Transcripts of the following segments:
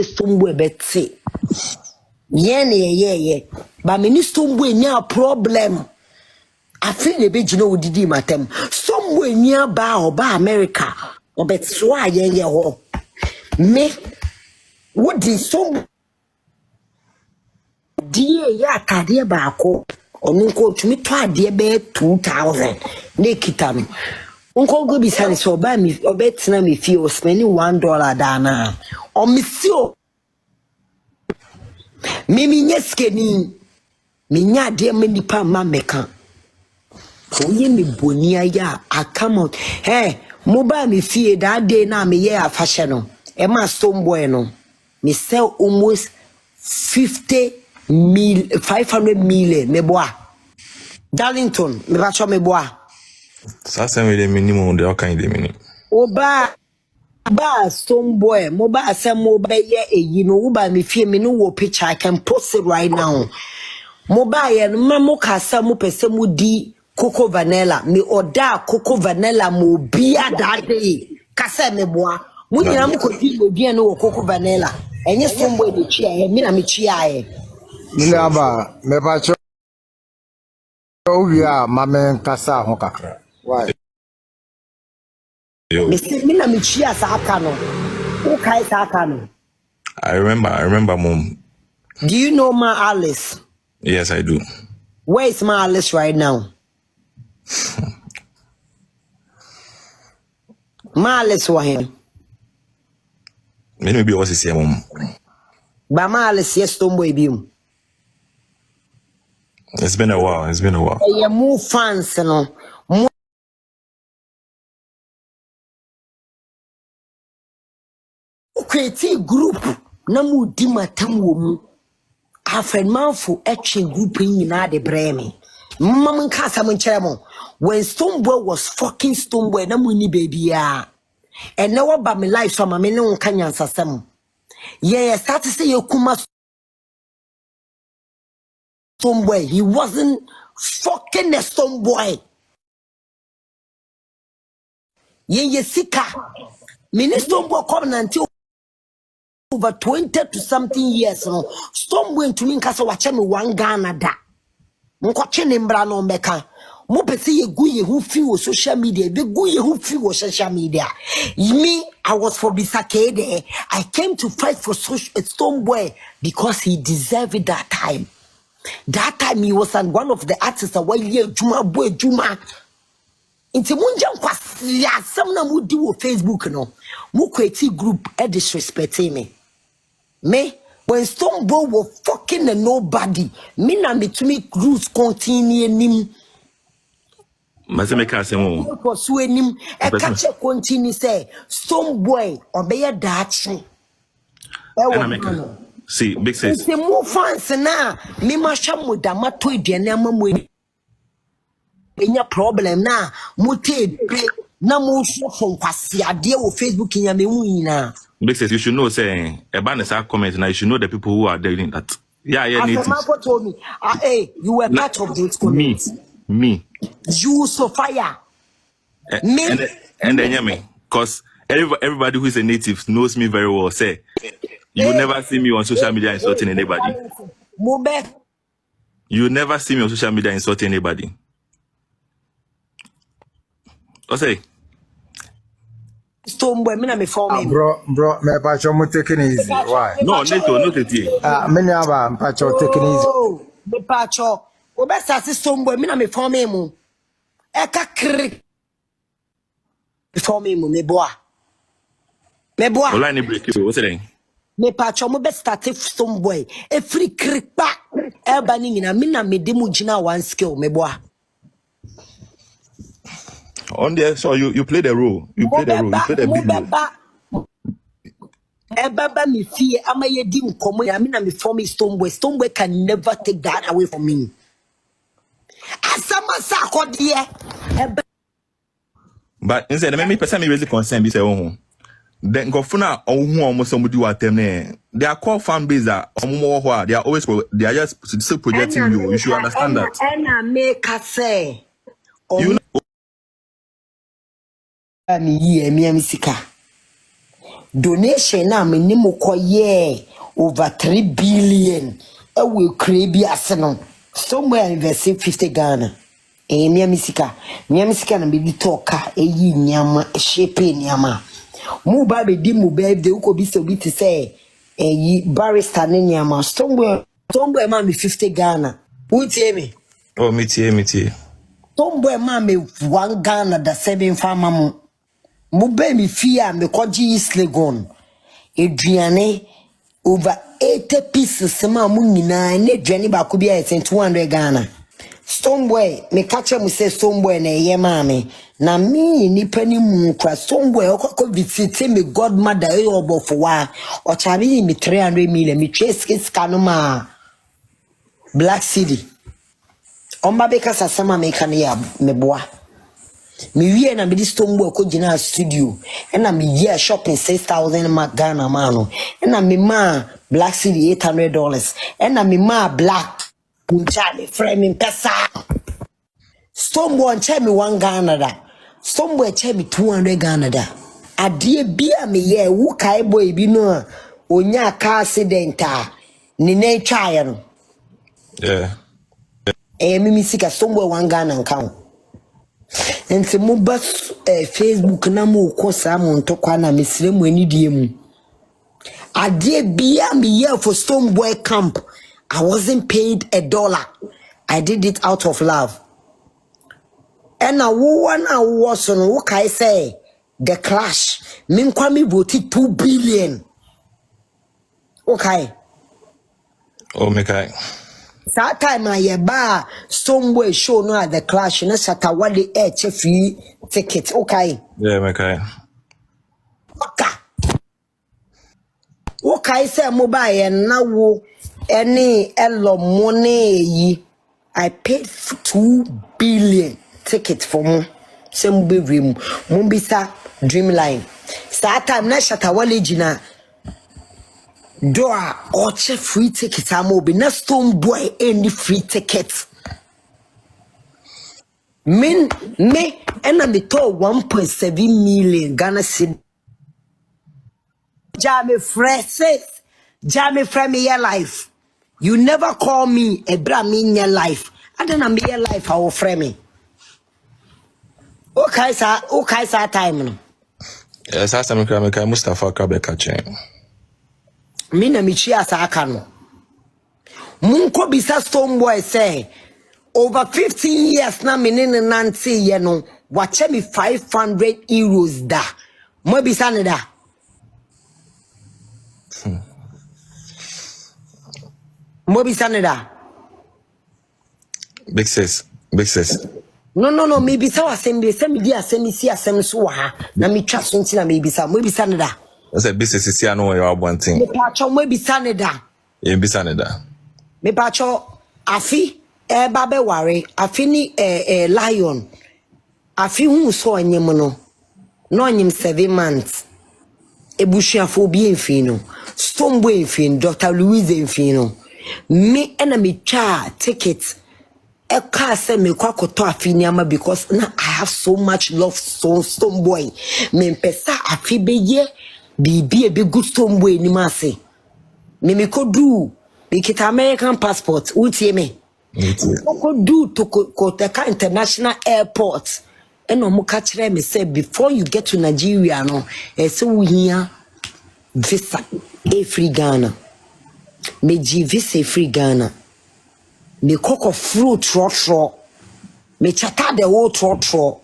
Stonebwoy betse. Yeah. But me Stonebwoy nya problem. I feel the big no didi matem. Somewhere nearby or by America. Or bet swa yeah ho. Me what did some dear ya kadia bako or nunko to me try dear bed 2,000 nekitam. Uncle go be sunny so buy me or bet me feel spending $1 dana or monsieur. Mimi nyeskeni minya dear many pa mameka. So me bonia ya I come out. Hey, mobile me fear that day na me yeah fashion. Emma Stonebwoy no. Me sell almost 500 million me boy. Darlington, me bacho me boy. Ça c'est le minimum de aucun de minimum. Oba ba Stonebwoy, moba say moba ye uba me fear me no wo picture I can post it right now. Moba ye no mo kasa mo pese mo di cocoa vanilla me oda cocoa vanilla mo bia that day. Kasa me boy. Munyina mo kodi mo bia no cocoa vanilla. Enye Stonebwoy de chia e me na me chia e. Nilaba me bacho oya mame kasa ho kakra. Why? Me say me na me chia sa aka no. Who kai sa aka no? I remember mom. Do you know my Alice? Yes, I do. Where is my Alice right now? My Alice wa him. Maybe was see mom. Ba my Alice yes Stonebwoy bi. It's been a while. You move fans no. Create group na mu di matam wo mu. Afred manfo etche group nyina de breme. Mama nka asam nkyere mo. When Stonebwoy was fucking Stonebwoy na mu ni baby ya. And now about my life so mama ne nka nyansasam. Yeah, start to say you kuma Stonebwoy. He wasn't fucking a Stonebwoy. Yeah, sika. Minister Stonebwoy come until over 20 to something years no. Stonebwoy to me nkasa wache me one Ghana da. Nkwache ne mbra no mbeka. Mo pese ye gu ye hu fi wo social media, be gu ye hu fi wo social media. Me, I was for Bisakede. I came to fight for Stonebwoy because he deserved it that time. That time he was one of the artists that were here Juma boy Juma. Inti munja nkwasi ya samna mu di wo Facebook no. Mu create group e disrespect me. When Stonebwoy was fucking a nobody, me na me to me groups continue nim. Mazeme ka se mo. Pursue nim e catch continue say Stonebwoy obey dachi. See, big sis. Inti mu fans na me ma hwa modama to aduane amamu enya problem na mutate na mo so from kwasi ade wo Facebook nya me hu nyina. Big sis, you should know saying about the comment now. You should know the people who are doing that. Yeah, natives. Told me, hey, you were part of those comments. Me. You Sophia. Me. And then me, cause everybody who is a native knows me very well. Say, you will never see me on social media insulting anybody. You will never see me on social media insulting anybody. What say? Stonebwoy, me na me form him. Bro, me bacho mo taking easy. Why? No, not it. Me nyaba bacho taking easy. Me pacho. Obe sa si Stonebwoy, me na me form him. Eka krik. Me form him, me boa. Ola ni break you. What's it? Me pacho mo be start Stonebwoy. E free krik pa. Eba ni nyina me na me de mu gina one skill, me boa. On there, so you play the role. You play the big role. Ebaba me fear ama ye di nkomo ya me na me form Stonebwoy. Stonebwoy can never take that away from me. Asama sa kodie. But instead, me person me really concerned be say oh. Then go funa who almost somebody what them there. They are called fan base that they are always they are just still projecting you. You should understand that. Ena make us say. You know, Ni ye mi sika. donation na me ni mo koye over 3 billion e we krebi aseno somewhere invest 50 Ghana miya misika na me di toka eyi nyama shape nyama mu ba be di mu be de uko bi se obi te say eyi barrister ne nyama somewhere ma me 50 Ghana utie me oh me tie somewhere ma me 1 Ghana da 7 farmer mu be me fia me koji Legon eduane over 80 pieces ma mu nyina na eduane ba ko bia 200 Ghana Stonebwoy me catch mu say Stonebwoy na ye maame na me nipa ni mu kwa Stonebwoy okoko visit me godmother e obofowa o chabi me 300 million me trace no ma Black City omba be kasa sama me kan ya me boa me wie na me di Stonebwoy ko gina studio na me year shopping 6,000 Ghana mano na me ma Black City $800 na me ma Black Punjali framing pesa Stonebwoy che me 1 Ghana da Stonebwoy che me 200 Ghana da adie bia me ye wo kai boy bi no onya car accident ni na twaye no yeah me sika Stonebwoy 1 Ghana nkan enti mo ba Facebook na mo ko sa mo ntokwa na mesire mo anidie mu adie bia me ye for Stonebwoy camp I wasn't paid $1. I did it out of love. And now one was on what I say the clash. Min kwami voted 2 billion. Okay. oh me kai That time I ba Stonebwoy show no at the clash na Shatta wale free ticket. Okay. yeah me kai Okay say mobile na wo any elo money I paid 2 billion ticket for mo say mo be dream mo bisa Dreamline that time na Shatta wale jina do a oche free ticket am obi na Stonebwoy any free ticket me and me to 1.7 million Ghana cedi Jamie from your life. You never call me a bram in your life. I don't know your life our frame. Okay, sir, time. yes asa me kai Mustafa ka be ka chen Me na mi chia sa aka no. Munko bisa Stonebwoy say over 15 years na me ne nante ye no. Wache me €500 da. Mo bisa ne da. Mo bisa ne da. big sis No, maybe so asem be say me di asem si asem so ha na me twa so nti na maybe sa mo bisa ne da. I said business is here no you are one thing Me pacho mo bisa ne da. e bisa ne da Me pacho afi ba be ware afi ni lion afi hu so anyem no anyem 7 months ebusuafo bi enfino Stonebwoy enfino Dr. Louise enfino me ena me twa ticket e ka say me kwakoto afi niama because na I have so much love so Stonebwoy me pesa afi beye bibi e be good Stonebwoy ni ma se me kodu be kita American passport utie me kodu to Koteka International Airport eno mo ka kire me say before you get to Nigeria no say we here visa free Ghana me gi visa free Ghana me coco fruit trotro me chata the whole trotro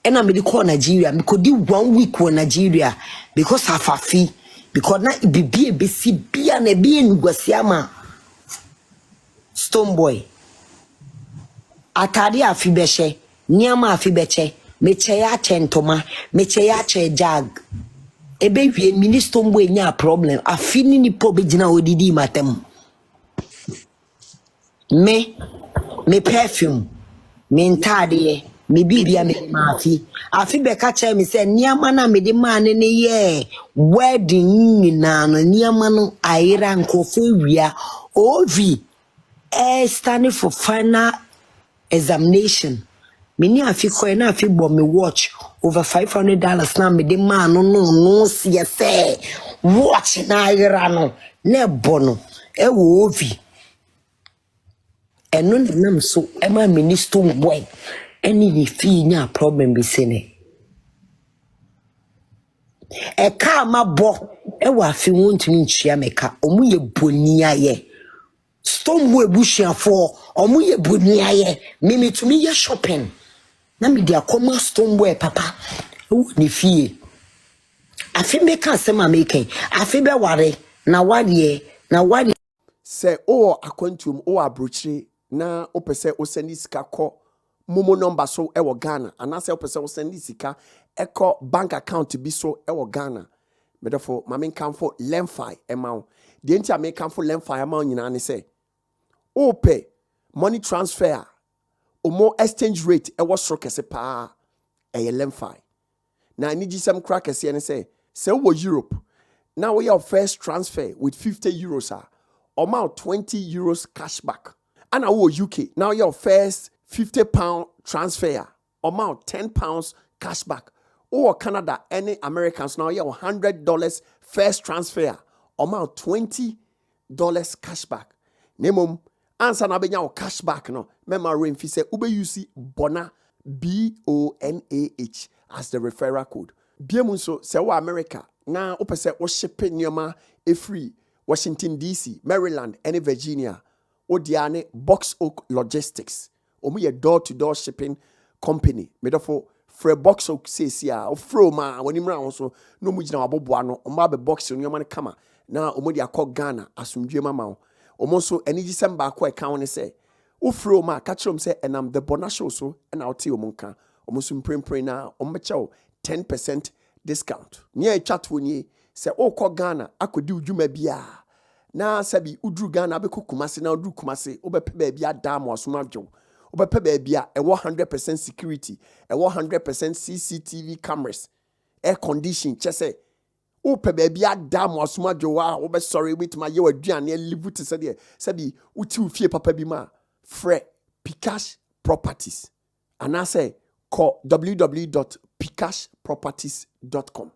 ena me call Nigeria me could do 1 week in Nigeria because of a fee because na bibi be si bia na bi enguasiama Stonebwoy atade afi beche niama afi beche me che ya chentoma me che ya che jag ebe wie minister Stonebwoy nya problem afi ni po be gina odidi matem me perfume me ntade me bibia me mafi afi be ka che me se niama na me de man ne ye wedding nyina no niama no ayira nkofo wia ovi standing for final examination Mini afi koy na afi bo me watch over $500 na me de man no see say watch na ira no na bono e wo ovi eno nam so e ma minister boy any ye fi nya problem be sene e ka ma bo e wa fi wontumi nchia meka omu ye boni aye Stonebwoy bushafo omu ye boni aye mimi tumi ye shopping na me dia koma Stonebwoy papa ni fie afi meka asema meka afi be ware na wade se o akwantum o abrochire na opese o send sika ko momo number so e wo Ghana anase opese o send sika eko bank account bi so e wo Ghana medefo mame kanfo lemfi emaw de ntia me kanfo lemfi emaw nyina ne se o pay money transfer omo exchange rate e wo soro kese pa e lemfi na ni gisem kra kese ne se wo Europe now we have first transfer with 50 euros amount 20 euros cashback. And our UK, now your first £50 transfer, amount £10 cashback. Or Canada, any Americans, now your $100 first transfer, amount $20 cashback. Nemum, answer na benya cashback no. Mema rain fi say ube use Bonah BONAH as the referral code. Biemun so se wa America, na opese o shipping nyoma e free. Washington DC, Maryland, and Virginia. Odiane Box Oak Logistics. Omu ye door-to-door shipping company. Medofo fre Box Oak says ya o fro ma when imra also no mu gina aboboa no omo be box no man kama na omo dia call Ghana asumdwe mama omo so eni gisem ba ko e kan ne say o fro ma ka krom say enam TheBonahShow so na ote omo nka omo so mprempren na omo be 10% discount. Nia e chat woni se o ko Ghana akodi udwuma bia na sabi udru Ghana be Kumasi na udru Kumasi obepe ba bia dam asomadwo obepe ba bia e 100% security e 100% CCTV cameras air condition chese ope ba bia dam asomadwo wa obe sorry wait ma ye waduane live to say sabi uti ufie papa bi ma fre Pcash Properties and I say call www.pcashproperties.com